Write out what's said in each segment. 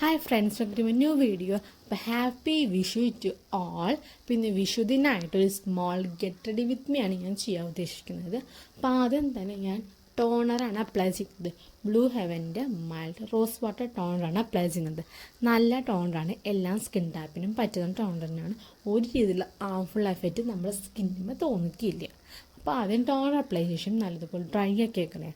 Hi friends, welcome to a new video. അപ്പോൾ happy Vishu to all. പിന്നെ വിഷു ദിനമായിട്ടൊരു small get ready with me ആണ് ഞാൻ ചെയ്യാൻ ഉദ്ദേശിക്കുന്നത്. അപ്പോൾ ആദ്യം തന്നെ ഞാൻ ടോണറാണ് അപ്ലൈ ചെയ്യുന്നത്. ബ്ലൂ ഹെവൻ്റെ മൈൽഡ് റോസ് വാട്ടർ ടോണറാണ് അപ്ലൈ ചെയ്യുന്നത്. നല്ല ടോണറാണ്, എല്ലാ സ്കിൻ ടൈപ്പിനും പറ്റുന്ന ടോണർ തന്നെയാണ്. ഒരു രീതിയിലുള്ള ഹാർംഫുൾ എഫക്റ്റ് നമ്മുടെ സ്കിന്നിന് തോന്നിക്കില്ല. അപ്പോൾ ആദ്യം ടോണർ അപ്ലൈ ശേഷം നല്ലതുപോലെ ഡ്രൈ ആക്കി വെക്കണേ.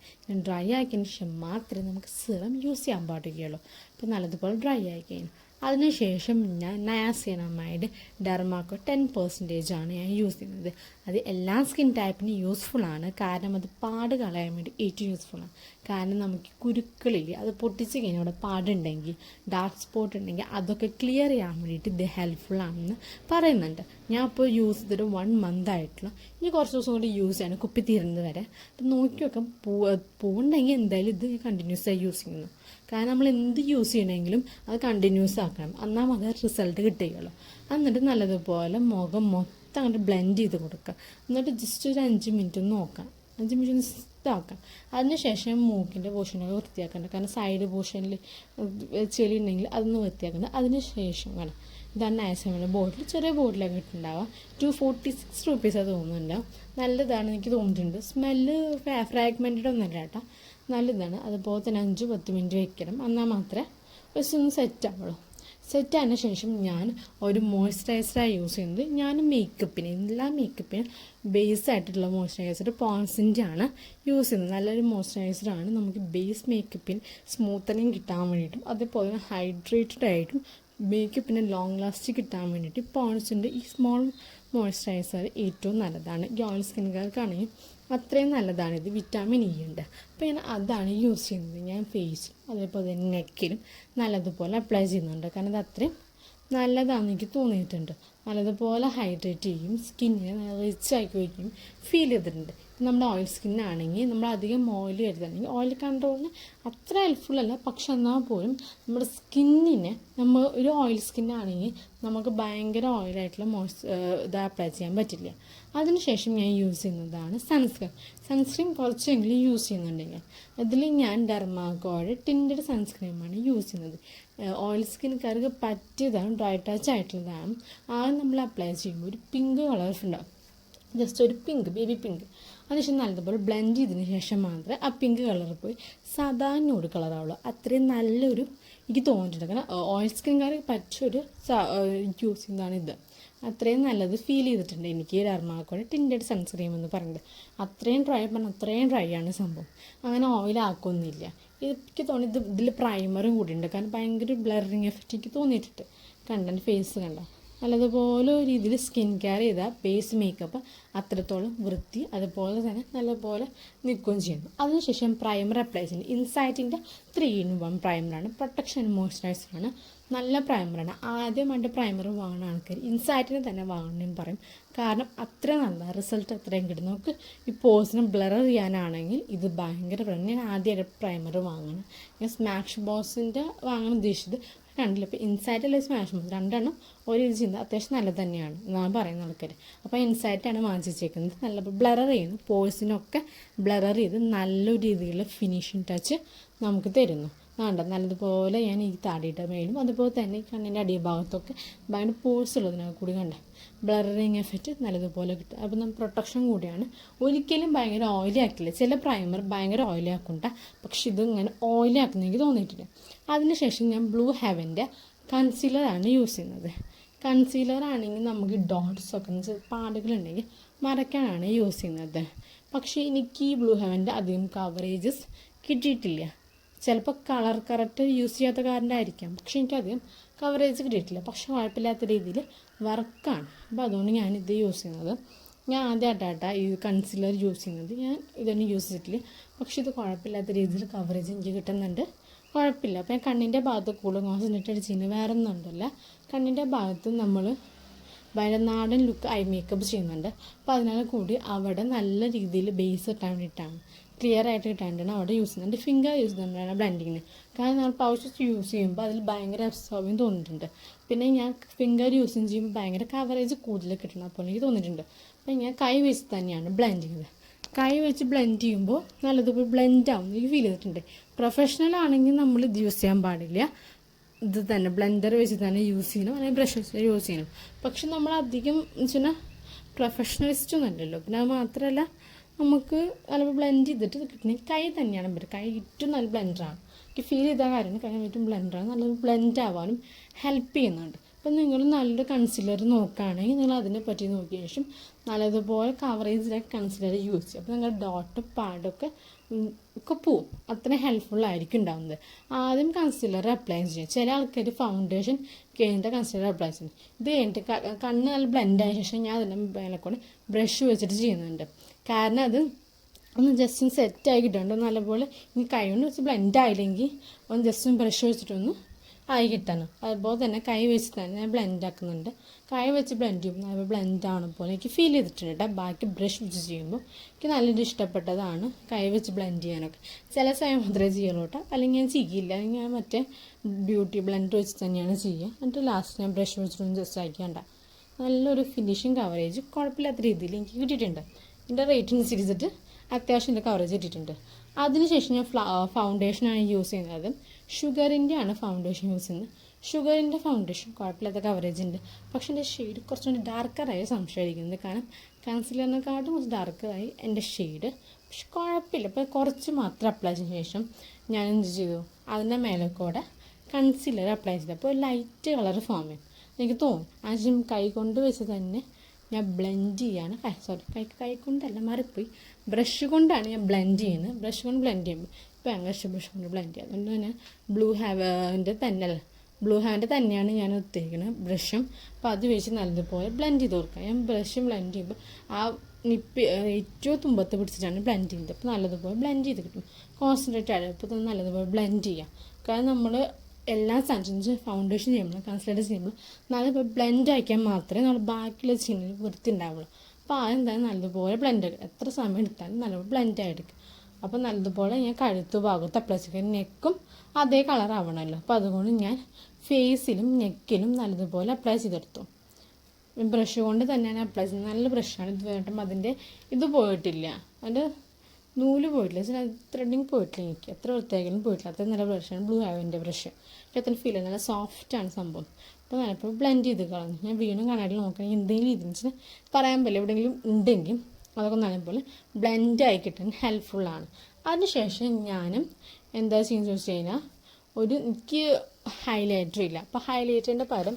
ഡ്രൈ ആക്കിയതിന് ശേഷം മാത്രമേ നമുക്ക് സിറം യൂസ് ചെയ്യാൻ പാടുകയുള്ളൂ. അപ്പോൾ നല്ലതുപോലെ ഡ്രൈ ആക്കി അതിനുശേഷം ഞാൻ നയാസിനമൈഡ് ഡെർമാക്കോ 10% ആണ് ഞാൻ യൂസ് ചെയ്യുന്നത്. അത് എല്ലാ സ്കിൻ ടൈപ്പിനും യൂസ്ഫുള്ളാണ്, കാരണം അത് പാട് കളയാൻ വേണ്ടി ഏറ്റവും യൂസ്ഫുള്ളാണ്. കാരണം നമുക്ക് കുരുക്കളില്ലേ, അത് പൊട്ടിച്ച് കഴിഞ്ഞാൽ അവിടെ പാടുണ്ടെങ്കിൽ ഡാർക്ക് സ്പോട്ട് ഉണ്ടെങ്കിൽ അതൊക്കെ ക്ലിയർ ചെയ്യാൻ വേണ്ടിയിട്ട് ഇത് ഹെൽപ്ഫുള്ളാണെന്ന് പറയുന്നുണ്ട്. ഞാൻ ഇപ്പോൾ യൂസ് ചെയ്തിട്ട് 1 month ആയിട്ടുള്ള. ഇനി കുറച്ച് ദിവസം കൂടി യൂസ് ചെയ്യണം, കുപ്പി തീരുന്നത് വരെ. അപ്പം നോക്കി വെക്കാം, പൂവുണ്ടെങ്കിൽ എന്തായാലും ഇത് കണ്ടിന്യൂസ് ആയി യൂസ് ചെയ്യുന്നു. കാരണം നമ്മൾ എന്ത് യൂസ് ചെയ്യണമെങ്കിലും അത് കണ്ടിന്യൂസ് ആക്കണം, എന്നാൽ അത് റിസൾട്ട് കിട്ടുകയുള്ളൂ. എന്നിട്ട് നല്ലതുപോലെ മുഖം മൊത്തം അങ്ങോട്ട് ബ്ലെൻഡ് ചെയ്ത് കൊടുക്കുക. എന്നിട്ട് ജസ്റ്റ് ഒരു 5 മിനിറ്റ് ഒന്ന് നോക്കാം, 5 മിനിറ്റ് ഒന്ന് ഇതാക്കാം. അതിനുശേഷം മൂക്കിൻ്റെ പോർഷനൊക്കെ വൃത്തിയാക്കേണ്ട, കാരണം സൈഡ് പോർഷനിൽ ചെളി ഉണ്ടെങ്കിൽ അതൊന്ന് വൃത്തിയാക്കേണ്ട. അതിനുശേഷം വേണം ഇതാണ് നൈസമിൻ്റെ ബോട്ടിൽ, ചെറിയ ബോട്ടിലൊക്കെ ഇട്ടുണ്ടാവുക. 246 rupees തോന്നുന്നുണ്ട്. നല്ലതാണ് എനിക്ക് തോന്നിയിട്ടുണ്ട്. സ്മെല്ല് ഫ്രാഗ്മെൻറ്റഡ് ഒന്നുമല്ല കേട്ടോ, നല്ലതാണ്. അതുപോലെ തന്നെ 5-10 മിനിറ്റ് വയ്ക്കണം, എന്നാൽ മാത്രമേ ജസ്റ്റ് ഒന്ന് സെറ്റ് ആവുള്ളൂ. സെറ്റ് ആയതിനു ശേഷം ഞാൻ ഒരു മോയ്സ്ചറൈസറാണ് യൂസ് ചെയ്യുന്നത്. ഞാൻ മേക്കപ്പിന്, എല്ലാ മേക്കപ്പിനും ബേസ് ആയിട്ടുള്ള മോയ്സ്ചറൈസർ പോൺസിൻ്റെ ആണ് യൂസ് ചെയ്യുന്നത്. നല്ലൊരു മോയ്സ്ചറൈസറാണ് നമുക്ക് ബേസ് മേക്കപ്പിന് സ്മൂത്തനിങ് കിട്ടാൻ വേണ്ടിയിട്ടും അതേപോലെ തന്നെ ഹൈഡ്രേറ്റഡ് ആയിട്ടും മേക്കപ്പിന് ലോങ് ലാസ്റ്റ് കിട്ടാൻ വേണ്ടിയിട്ട് പോൺസിൻ്റെ ഈ സ്മോൾ മോയ്സ്ചറൈസർ ഏറ്റവും നല്ലതാണ്. ഈ ഓയിൽ സ്കിന്നുകാർക്കാണെങ്കിൽ അത്രയും നല്ലതാണ്. ഇത് വിറ്റാമിൻ ഇ ഉണ്ട്. അപ്പോൾ ഞാൻ അതാണ് യൂസ് ചെയ്യുന്നത്. ഞാൻ ഫേസിലും അതേപോലെ തന്നെ നെക്കിലും നല്ലതുപോലെ അപ്ലൈ ചെയ്യുന്നുണ്ട്, കാരണം അത് അത്രയും നല്ലതാണെന്ന് എനിക്ക് തോന്നിയിട്ടുണ്ട്. നല്ലതുപോലെ ഹൈഡ്രേറ്റ് ചെയ്യും, സ്കിന്നിനെ റിച്ച് ആക്കി വയ്ക്കും ഫീൽ ചെയ്തിട്ടുണ്ട്. നമ്മുടെ ഓയിൽ സ്കിന്നാണെങ്കിൽ നമ്മൾ അധികം ഓയിൽ വരുന്നുണ്ടെങ്കിൽ ഓയിൽ കൺട്രോളിന് അത്ര ഹെൽപ്ഫുൾ അല്ല, പക്ഷെ എന്നാൽ പോലും നമ്മുടെ സ്കിന്നിനെ നമ്മൾ ഒരു ഓയിൽ സ്കിന്നാണെങ്കിൽ നമുക്ക് ഭയങ്കര ഓയിലായിട്ടുള്ള ഇത് അപ്ലൈ ചെയ്യാൻ പറ്റില്ല. അതിനുശേഷം ഞാൻ യൂസ് ചെയ്യുന്നതാണ് സൺസ്ക്രീൻ കുറച്ചെങ്കിലും യൂസ് ചെയ്യുന്നുണ്ടെങ്കിൽ അതിൽ ഞാൻ ഡെർമാക്കോയുടെ ടിൻറ്റഡ് സൺസ്ക്രീമാണ് യൂസ് ചെയ്യുന്നത്. ഓയിൽ സ്കിൻകാർക്ക് പറ്റിയതാണ്, ഡ്രൈ ടച്ച് ആയിട്ടുള്ളതാണ്. അത് നമ്മൾ അപ്ലൈ ചെയ്യുമ്പോൾ ഒരു പിങ്ക് കളർ ഉണ്ടാകും, ജസ്റ്റ് ഒരു പിങ്ക്, ബേബി പിങ്ക്. അതിനുശേഷം നല്ലതുപോലെ ബ്ലെൻഡ് ചെയ്തതിന് ശേഷം മാത്രമേ ആ പിങ്ക് കളർ പോയി സാധാ ന്യൂഡ് കളറാവുള്ളൂ. അത്രയും നല്ലൊരു എനിക്ക് തോന്നിയിട്ടുണ്ട്, കാരണം ഓയിൽ സ്കിൻകാർക്ക് പറ്റിയൊരു യൂസ് ചെയ്യുന്നതാണ് ഇത്. അത്രയും നല്ലത് ഫീൽ ചെയ്തിട്ടുണ്ട് എനിക്ക് ഡെർമാക്കോയുടെ ടിൻറ്റഡ് സൺസ്ക്രീം എന്ന് പറയുന്നത്. അത്രയും ഡ്രൈ ആണ് സംഭവം, അങ്ങനെ ഓയിലാക്കൊന്നുമില്ല. എനിക്ക് തോന്നി ഇതിൽ പ്രൈമറും കൂടി ഉണ്ട്, കാരണം ഭയങ്കര ബ്ലറിങ് എഫക്റ്റ് എനിക്ക് തോന്നിയിട്ടുണ്ട്. കണ്ട ഫേസ് കണ്ട നല്ലതുപോലെ ഒരു രീതിയിൽ സ്കിൻ കെയർ ചെയ്താൽ ബേസ് മേക്കപ്പ് അത്രത്തോളം വൃത്തി അതുപോലെ തന്നെ നല്ലപോലെ നിൽക്കുകയും ചെയ്യുന്നു. അതിനുശേഷം പ്രൈമർ അപ്ലൈ ചെയ്യുന്നത് ഇൻസൈറ്റിൻ്റെ 3-in-1 പ്രൈമറാണ്. പ്രൊട്ടക്ഷൻ മോയ്സ്ചറൈസറാണ്, നല്ല പ്രൈമറാണ്. ആദ്യമായിട്ട് പ്രൈമർ വാങ്ങുന്ന ആൾക്കാർ ഇൻസൈറ്റിന് തന്നെ വാങ്ങണമെന്ന് പറയും, കാരണം അത്ര നല്ല റിസൾട്ട് അത്രയും കിട്ടും. നമുക്ക് ഈ പോസിനെ ബ്ലർ ചെയ്യാനാണെങ്കിൽ ഇത് ഭയങ്കര ഞാൻ ആദ്യമായിട്ട് പ്രൈമർ വാങ്ങണം. ഞാൻ സ്മാഷ് ബോസിൻ്റെ വാങ്ങാൻ ഉദ്ദേശിച്ചത് രണ്ടില്ല. ഇപ്പോൾ ഇൻസൈറ്റ് അല്ലെങ്കിൽ സ്മാഷ് ബോസ് രണ്ടെണ്ണം ഒരു ഇത് ചെയ്യുന്നത് അത്യാവശ്യം നല്ലത് തന്നെയാണ് എന്നാണ് പറയുന്ന ആൾക്കാർ. അപ്പോൾ ഇൻസൈറ്റാണ് വാങ്ങിച്ചേക്കുന്നത്. നല്ല ബ്ലറർ ചെയ്യുന്നു, പോയ്സിനൊക്കെ ബ്ലറർ ചെയ്ത് നല്ലൊരു രീതിയിലുള്ള ഫിനിഷിങ് ടച്ച് നമുക്ക് തരുന്നു. വേണ്ട നല്ലതുപോലെ ഞാൻ ഈ താടിയിട്ട മേലും അതുപോലെ തന്നെ കണ്ണിൻ്റെ അടിഭാഗത്തൊക്കെ ഭയങ്കര പോഴ്സ് ഉള്ളതിനൊക്കെ കൂടി കണ്ട ബ്ലറിങ് എഫക്റ്റ് നല്ലതുപോലെ കിട്ടും. അപ്പോൾ നമ്മൾ പ്രൊട്ടക്ഷൻ കൂടിയാണ്. ഒരിക്കലും ഭയങ്കര ഓയിലി ആക്കില്ല. ചില പ്രൈമർ ഭയങ്കര ഓയിലി ആക്കണ്ട, പക്ഷെ ഇത് ഇങ്ങനെ ഓയിലി ആക്കുന്ന എനിക്ക് തോന്നിയിട്ടില്ല. അതിനുശേഷം ഞാൻ ബ്ലൂ ഹെവൻ്റെ കൺസീലറാണ് യൂസ് ചെയ്യുന്നത്. കൺസീലറാണെങ്കിൽ നമുക്ക് ഡോട്ട്സൊക്കെ പാടുകളുണ്ടെങ്കിൽ മറയ്ക്കാനാണ് യൂസ് ചെയ്യുന്നത്. പക്ഷേ എനിക്ക് ഈ ബ്ലൂ ഹെവൻ്റെ അധികം കവറേജസ് കിട്ടിയിട്ടില്ല. ചിലപ്പോൾ കളർ കറക്റ്റ് യൂസ് ചെയ്യാത്ത കാരൻ്റെ ആയിരിക്കാം, പക്ഷെ എനിക്കധികം കവറേജ് കിട്ടിയിട്ടില്ല. പക്ഷെ കുഴപ്പമില്ലാത്ത രീതിയിൽ വർക്കാണ്. അപ്പോൾ അതുകൊണ്ട് ഞാനിത് യൂസ് ചെയ്യുന്നത്. ഞാൻ ആദ്യമായിട്ടാണ് ഈ കൺസീലർ യൂസ് ചെയ്യുന്നത്. ഞാൻ ഇതൊന്നും യൂസ് ചെയ്തിട്ടില്ല, പക്ഷെ ഇത് കുഴപ്പമില്ലാത്ത രീതിയിൽ കവറേജ് എനിക്ക് കിട്ടുന്നുണ്ട്, കുഴപ്പമില്ല. അപ്പോൾ ഞാൻ കണ്ണിൻ്റെ ഭാഗത്ത് കൂടുതൽ കോൺസെൻട്രേറ്റ് അടിച്ചിരുന്നു, വേറെ ഒന്നും ഉണ്ടല്ല. കണ്ണിൻ്റെ ഭാഗത്ത് നമ്മൾ ഭയങ്കര നാടൻ ലുക്ക് ഐ മേക്കപ്പ് ചെയ്യുന്നുണ്ട്. അപ്പോൾ അതിനാൽ കൂടി അവിടെ നല്ല രീതിയിൽ ബേസ് കിട്ടാൻ വേണ്ടിയിട്ടാണ്, ക്ലിയർ ആയിട്ട് കിട്ടാണ്ടാണ് അവിടെ യൂസ് ചെയ്യുന്നുണ്ട്. ഫിംഗർ യൂസ് ചെയ്യുന്നതാണ് ബ്ലെൻഡിങ്ങിന്, കാരണം നമ്മൾ പൗച്ചസ് യൂസ് ചെയ്യുമ്പോൾ അതിൽ ഭയങ്കര അബ്സോർബിങ് തോന്നിയിട്ടുണ്ട്. പിന്നെ ഞാൻ ഫിംഗർ യൂസ് ചെയ്യുമ്പോൾ ഭയങ്കര കവറേജ് കൂടുതൽ കിട്ടണം അപ്പോൾ എനിക്ക് തോന്നിയിട്ടുണ്ട്. അപ്പോൾ ഞാൻ കൈ വെച്ച് തന്നെയാണ് ബ്ലെൻഡ് ചെയ്യുന്നത്. കൈ വെച്ച് ബ്ലെൻഡ് ചെയ്യുമ്പോൾ നല്ലതുപോലെ ബ്ലെൻഡ് ആവും എനിക്ക് ഫീൽ ചെയ്തിട്ടുണ്ട്. പ്രൊഫഷണൽ ആണെങ്കിൽ നമ്മൾ ഇത് യൂസ് ചെയ്യാൻ പാടില്ല, ഇത് തന്നെ ബ്ലെൻഡർ വെച്ച് തന്നെ യൂസ് ചെയ്യണം, അല്ലെങ്കിൽ ബ്രഷ് വെച്ച് യൂസ് ചെയ്യണം. പക്ഷെ നമ്മൾ അധികം എന്ന് വെച്ചാൽ പ്രൊഫഷണലിസ്റ്റ് ഒന്നും അല്ലല്ലോ. പിന്നെ അത് മാത്രമല്ല നമുക്ക് ചിലപ്പോൾ ബ്ലെൻഡ് ചെയ്തിട്ട് കിട്ടണമെങ്കിൽ കൈ തന്നെയാണ് പറ്റും. കൈ ഏറ്റവും നല്ല ബ്ലെൻഡറാണ്. എനിക്ക് ഫീൽ ചെയ്ത കാര്യമാണ് കൈ ഏറ്റവും ബ്ലെൻഡറാണ്. നല്ലൊരു ബ്ലെൻഡ് ആവാനും ഹെൽപ്പ് ചെയ്യുന്നുണ്ട്. അപ്പം നിങ്ങൾ നല്ലൊരു കൺസീലർ നോക്കുകയാണെങ്കിൽ നിങ്ങൾ അതിനെ പറ്റി നോക്കിയ ശേഷം നല്ലതുപോലെ കവറേജിലൊക്കെ കൺസീലർ യൂസ് ചെയ്യും. അപ്പോൾ നിങ്ങളുടെ ഡോട്ട് പാടൊക്കെ ഒക്കെ പോവും. അത്രയും ഹെൽപ്ഫുൾ ആയിരിക്കും ഉണ്ടാകുന്നത്. ആദ്യം കൺസീലർ അപ്ലൈ ചെയ്യും. ചില ആൾക്കാർ ഫൗണ്ടേഷൻ കഴിഞ്ഞിട്ട് കൺസീലർ അപ്ലൈ ചെയ്യും. ഇത് കഴിഞ്ഞിട്ട് കണ്ണ് നല്ല ബ്ലെൻഡ് ആയ ശേഷം ഞാൻ അതിൻ്റെ മേലെക്കൂടെ ബ്രഷ് വെച്ചിട്ട് ചെയ്യുന്നുണ്ട്. കാരണം അത് ഒന്ന് ജസ്റ്റ് ഒന്ന് സെറ്റായി കിട്ടുന്നുണ്ട്. നല്ലപോലെ ഇനി കൈ കൊണ്ട് വെച്ച് ബ്ലെൻഡ് ആയില്ലെങ്കിൽ ഒന്ന് ജസ്റ്റ് ഒന്ന് ബ്രഷ് വെച്ചിട്ടൊന്ന് ആയി കിട്ടണം. അതുപോലെ തന്നെ കൈ വെച്ച് തന്നെ ഞാൻ ബ്ലെൻഡ് ആക്കുന്നുണ്ട്. കൈ വെച്ച് ബ്ലെൻഡ് ചെയ്യുമ്പോൾ അത് ബ്ലെൻഡ് ആവണ പോലെ എനിക്ക് ഫീൽ ചെയ്തിട്ടുണ്ട് കേട്ടോ. ബാക്കി ബ്രഷ് വെച്ച് ചെയ്യുമ്പോൾ എനിക്ക് നല്ലൊരു ഇഷ്ടപ്പെട്ടതാണ് കൈ വെച്ച് ബ്ലെൻഡ് ചെയ്യാനൊക്കെ. ചില സമയം മാത്രമേ ചെയ്യുള്ളൂ കേട്ടോ, അല്ലെങ്കിൽ ഞാൻ ചെയ്യില്ല. അല്ലെങ്കിൽ ഞാൻ മറ്റേ ബ്യൂട്ടി ബ്ലെൻഡർ വെച്ച് തന്നെയാണ് ചെയ്യുക. എന്നിട്ട് ലാസ്റ്റ് ഞാൻ ബ്രഷ് വെച്ചിട്ടൊന്ന് ജസ്റ്റ് ആക്കിയാണ്ട നല്ലൊരു ഫിനിഷിങ് കവറേജ് കുഴപ്പമില്ലാത്ത രീതിയിൽ എനിക്ക് കിട്ടിയിട്ടുണ്ട്. എൻ്റെ റേറ്റ് അനുസരിച്ചിട്ട് അത്യാവശ്യം എൻ്റെ കവറേജ് കിട്ടിയിട്ടുണ്ട്. അതിനുശേഷം ഞാൻ ഫൗണ്ടേഷനാണ് യൂസ് ചെയ്യുന്നത്. ഷുഗറിൻ്റെ ആണ് ഫൗണ്ടേഷൻ യൂസ് ചെയ്യുന്നത്. ഷുഗറിൻ്റെ ഫൗണ്ടേഷൻ കുഴപ്പമില്ലാത്ത കവറേജ് ഉണ്ട്. പക്ഷേ എൻ്റെ ഷെയ്ഡ് കുറച്ചുകൂടി ഡാർക്കറായി സംശയിക്കുന്നത്. കാരണം കൺസീലറിനെക്കാട്ടും കുറച്ച് ഡാർക്കറായി എൻ്റെ ഷെയ്ഡ്. പക്ഷെ കുഴപ്പമില്ല. ഇപ്പോൾ കുറച്ച് മാത്രം അപ്ലൈ ചെയ്ത ശേഷം ഞാൻ എന്ത് ചെയ്തു, അതിൻ്റെ മേലെ കൂടെ കൺസീലർ അപ്ലൈ ചെയ്തു. അപ്പോൾ ലൈറ്റ് കളർ ഫോം ചെയ്യും എനിക്ക് തോന്നും. ആദ്യം കൈ കൊണ്ട് വെച്ച് തന്നെ ഞാൻ ബ്ലെൻഡ് ചെയ്യാണ്. കൈ കൊണ്ടല്ല, മാറിപ്പോയി. ബ്രഷ് കൊണ്ടാണ് ഞാൻ ബ്ലെൻഡ് ചെയ്യുന്നത്. ബ്രഷ് കൊണ്ട് ബ്ലെൻഡ് ചെയ്യുമ്പോൾ ഇപ്പോൾ ഭയങ്കര ബ്രഷ് കൊണ്ട് ബ്ലെൻഡ് ചെയ്യുക. അതുകൊണ്ട് തന്നെ ബ്ലൂ ഹാവിൻ്റെ തന്നെയാണ് ഞാൻ ഉദ്ദേശിക്കുന്നത് ബ്രഷും. അപ്പോൾ അത് വെച്ച് നല്ലതുപോലെ ബ്ലെൻഡ് ചെയ്ത് കൊടുക്കുക. ഞാൻ ബ്രഷ് ബ്ലെൻഡ് ചെയ്യുമ്പോൾ ആ നിപ്പ് ഏറ്റവും തുമ്പത്ത് പിടിച്ചിട്ടാണ് ബ്ലെൻഡ് ചെയ്യുന്നത്. അപ്പോൾ നല്ലതുപോലെ ബ്ലെൻഡ് ചെയ്ത് കിട്ടും. കോൺസെൻട്രേറ്റ് ആയിട്ട് അപ്പോൾ തന്നെ നല്ലതുപോലെ ബ്ലെൻഡ് ചെയ്യാം. കാരണം നമ്മൾ എല്ലാ സാധനവും ഫൗണ്ടേഷൻ ചെയ്യുമ്പോൾ കൺസീലർ ചെയ്യുമ്പോൾ നല്ലപോലെ ബ്ലെൻഡ് ആക്കിയാൽ മാത്രമേ നമ്മൾ ബാക്കിയുള്ള ചെയ്യുന്നതിന് വൃത്തി ഉണ്ടാവുള്ളൂ. അപ്പോൾ അതെന്തായാലും നല്ലതുപോലെ ബ്ലെൻഡ് എടുക്കുക. എത്ര സമയം എടുത്താലും നല്ലപോലെ ബ്ലെൻഡ് ആയെടുക്കുക. അപ്പോൾ നല്ലതുപോലെ ഞാൻ കഴുത്ത് ഭാഗത്ത് അപ്ലൈ ചെയ്യുക. നെക്കും അതേ കളർ ആവണമല്ലോ. അപ്പോൾ അതുകൊണ്ട് ഞാൻ ഫേസിലും നെക്കിലും നല്ലതുപോലെ അപ്ലൈ ചെയ്തെടുത്തു. ബ്രഷ് കൊണ്ട് തന്നെയാണ് അപ്ലൈ ചെയ്യുന്നത്. നല്ല ബ്രഷാണ്. ഇത് വേണ്ടും അതിൻ്റെ ഇത് പോയിട്ടില്ല, അതിൻ്റെ നൂല് പോയിട്ടില്ല, ത്രെഡിങ് പോയിട്ടില്ല. എനിക്ക് എത്ര വൃത്തിയായാലും പോയിട്ടില്ല. അത്ര നല്ല ബ്രഷാണ് ബ്ലൂ ഹാവിൻ്റെ ബ്രഷ്. എനിക്ക് അത്ര ഫീൽ നല്ല സോഫ്റ്റാണ് സംഭവം. അപ്പോൾ ഞാനിപ്പോൾ ബ്ലെൻഡ് ചെയ്ത് കളഞ്ഞു. ഞാൻ വീണ്ടും കണ്ണാടിയിൽ നോക്കുകയാണെങ്കിൽ എന്തെങ്കിലും രീതിയിൽ വെച്ചാൽ പറയാൻ പറ്റില്ല, എവിടെയെങ്കിലും ഉണ്ടെങ്കിൽ അതൊക്കെ നല്ലപോലെ ബ്ലെൻഡ് ആയി കിട്ടാൻ ഹെൽപ്ഫുള്ളാണ്. അതിനുശേഷം ഞാനും എന്താ ചെയ്യുന്നത് വെച്ച് കഴിഞ്ഞാൽ എനിക്ക് ഹൈലൈറ്റർ ഇല്ല. അപ്പോൾ ഹൈലൈറ്ററിൻ്റെ പകരം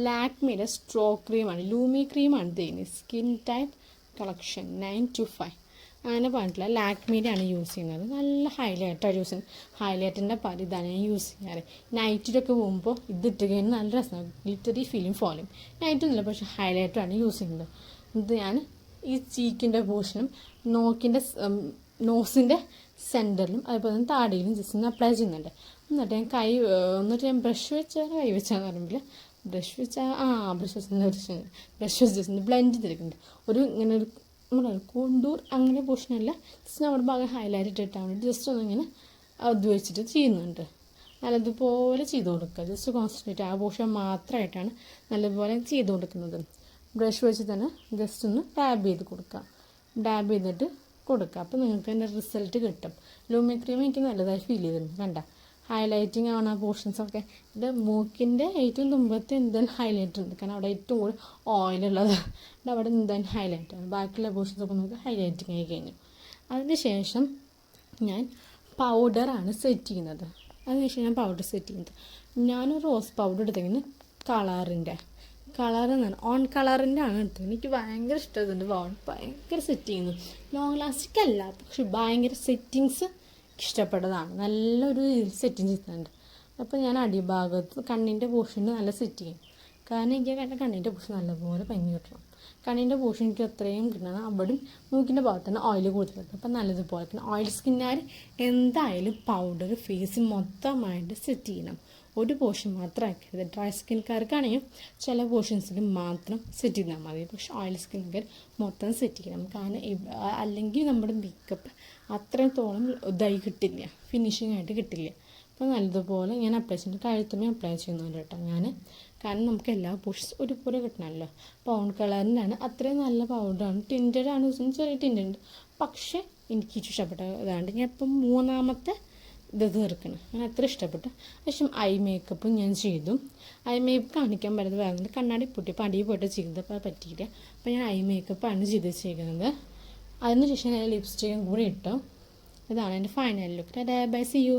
ലാക്മിയുടെ സ്ട്രോക്ക് ക്രീമാണ്, ലൂമി ക്രീമാണ് ചെയ്യുന്നത്. സ്കിൻ ടൈപ്പ് കളക്ഷൻ 925 അങ്ങനെ പറഞ്ഞിട്ടില്ല. ലാക്മിയുടെ ആണ് യൂസ് ചെയ്യുന്നത്. നല്ല ഹൈലൈറ്റർ യൂസ് ചെയ്യുന്നത്. ഹൈലൈറ്ററിൻ്റെ പകരം ഇതാണ് ഞാൻ യൂസ് ചെയ്യാറ്. നൈറ്റിലൊക്കെ പോകുമ്പോൾ ഇതിട്ട് കഴിഞ്ഞാൽ നല്ല രസമാണ്. Glittery feeling ഫോളും. നൈറ്റൊന്നുമില്ല, പക്ഷേ ഹൈലൈറ്ററാണ് യൂസ് ചെയ്യുന്നത്. ഇത് ഞാൻ ഈ ചീക്കിൻ്റെ പോർഷനും നോസിൻ്റെ സെൻറ്ററിലും അതുപോലെ തന്നെ താടിയിലും ജസ്റ്റ് ഒന്ന് അപ്ലൈ ചെയ്യുന്നുണ്ട്. എന്നിട്ട് ഞാൻ ബ്രഷ് വെച്ചാൽ കൈ വെച്ചാന്ന് പറയുമ്പോൾ ബ്രഷ് വെച്ച് ജസ്റ്റ് ബ്ലെൻഡ് ചെയ്തെടുക്കുന്നുണ്ട്. ഇങ്ങനെ ഒരു നമ്മുടെ കോണ്ടൂർ അങ്ങനെ പോർഷനല്ല, ജസ്റ്റ് നമ്മുടെ ഭാഗം ഹൈലൈറ്റ് ഇട്ടിട്ടാൻ വേണ്ടി ജസ്റ്റ് ഒന്നിങ്ങനെ അത് വെച്ചിട്ട് ചെയ്യുന്നുണ്ട്. നല്ലതുപോലെ ചെയ്ത് കൊടുക്കുക. ജസ്റ്റ് കോൺസെൻട്രേറ്റ് ആ പോർഷൻ മാത്രമായിട്ടാണ് നല്ലതുപോലെ ചെയ്ത് കൊടുക്കുന്നത്. ബ്രഷ് വെച്ച് തന്നെ ജസ്റ്റ് ഒന്ന് ഡാബ് ചെയ്ത് കൊടുക്കുക. അപ്പോൾ നിങ്ങൾക്ക് അതിൻ്റെ റിസൾട്ട് കിട്ടും. ലൂമി ക്രീം എനിക്ക് നല്ലതായി ഫീൽ ചെയ്തിട്ടുണ്ട്. കണ്ട ഹൈലൈറ്റിംഗ് ആണ് ആ പോർഷൻസൊക്കെ. എൻ്റെ മൂക്കിൻ്റെ ഏറ്റവും തുമ്പത്ത് എന്തായാലും ഹൈലൈറ്റ് ഉണ്ട്. കാരണം അവിടെ ഏറ്റവും കൂടുതൽ ഓയിലുള്ളത് അവിടെ എന്തായാലും ഹൈലൈറ്റാണ്. ബാക്കിയുള്ള പോർഷൻസൊക്കെ നമുക്ക് ഹൈലൈറ്റിംഗ് ആയി കഴിഞ്ഞു. അതിനുശേഷം ഞാൻ പൗഡറാണ് സെറ്റ് ചെയ്യുന്നത്. ഞാനൊരു റോസ് പൗഡർ എടുത്തിങ്ങനെ കളറെന്നാണ് ഓൺ കളറിൻ്റെ ആണ് എടുത്തത്. എനിക്ക് ഭയങ്കര ഇഷ്ടമായിട്ടുണ്ട്. ഭയങ്കര സെറ്റ് ചെയ്യുന്നു. ലോങ് ലാസ്റ്റിക് അല്ല, പക്ഷെ ഭയങ്കര സെറ്റിങ്സ് ഇഷ്ടപ്പെട്ടതാണ്. നല്ലൊരു സെറ്റിങ് ചെയ്യുന്നുണ്ട്. അപ്പോൾ ഞാൻ അടിഭാഗത്ത് കണ്ണിൻ്റെ പോർഷന് നല്ല സെറ്റ് ചെയ്യും. കാരണം എനിക്ക് കണ്ണിൻ്റെ പോർഷൻ നല്ലപോലെ ഭംഗി കിട്ടണം. കണ്ണിൻ്റെ പോർഷൻ എനിക്ക് അത്രയും കിട്ടണം. അവിടെയും മൂക്കിൻ്റെ ഭാഗത്താണ് ഓയിൽ കൊടുത്തിട്ടുണ്ട്. അപ്പം നല്ലതുപോലെ തന്നെ ഓയിൽ സ്കിന്നുകാർ എന്തായാലും പൗഡർ ഫേസ് മൊത്തമായിട്ട് സെറ്റ് ചെയ്യണം. ഒരു പോർഷൻ മാത്രം ആക്കരുത്. ഡ്രൈ സ്കിൻകാർക്കാണെങ്കിൽ ചില പോർഷൻസിൽ മാത്രം സെറ്റ് ചെയ്താൽ മതി. പക്ഷെ ഓയിൽ സ്കിൻകാർ മൊത്തം സെറ്റ് ചെയ്യണം. കാരണം അല്ലെങ്കിൽ നമ്മുടെ മേക്കപ്പ് അത്രത്തോളം ഇതായി കിട്ടില്ല, ഫിനിഷിംഗ് ആയിട്ട് കിട്ടില്ല. അപ്പോൾ നല്ലതുപോലെ ഞാൻ അപ്ലൈ ചെയ്യുന്നുണ്ട്. കഴുത്തുമേ അപ്ലൈ ചെയ്യുന്നുണ്ട് കേട്ടോ ഞാൻ. കാരണം നമുക്ക് എല്ലാ പോർഷൻസ് ഒരുപോലെ കിട്ടണമല്ലോ. പൗൺ കളറിൻ്റെയാണ്, അത്രയും നല്ല പൗഡറാണ്. ടിൻറ്റഡാണ്, ചെറിയ ടിൻറ്റുണ്ട്. പക്ഷേ എനിക്ക് ഇഷ്ടപ്പെട്ട ഇതാണ്ട് ഞാൻ ഇപ്പം മൂന്നാമത്തെ ഇത് തീർക്കണം. ഞാൻ അത്ര ഇഷ്ടപ്പെട്ടു. പക്ഷേ ഐ മേക്കപ്പും ഞാൻ ചെയ്തു. ഐ മേക്കപ്പ് കാണിക്കാൻ പറ്റുന്നത് വേറെ കണ്ണാടി പൊട്ടിയപ്പോൾ അടിയിൽ പോയിട്ട് ചെയ്തപ്പോൾ പറ്റിയില്ല. അപ്പോൾ ഞാൻ ഐ മേക്കപ്പാണ് ചെയ്തിരിക്കുന്നത്. അതിന് ശേഷം ഞാൻ ലിപ്സ്റ്റിക്കും കൂടി ഇട്ടു. ഇതാണ് എൻ്റെ final look. Bye, see U.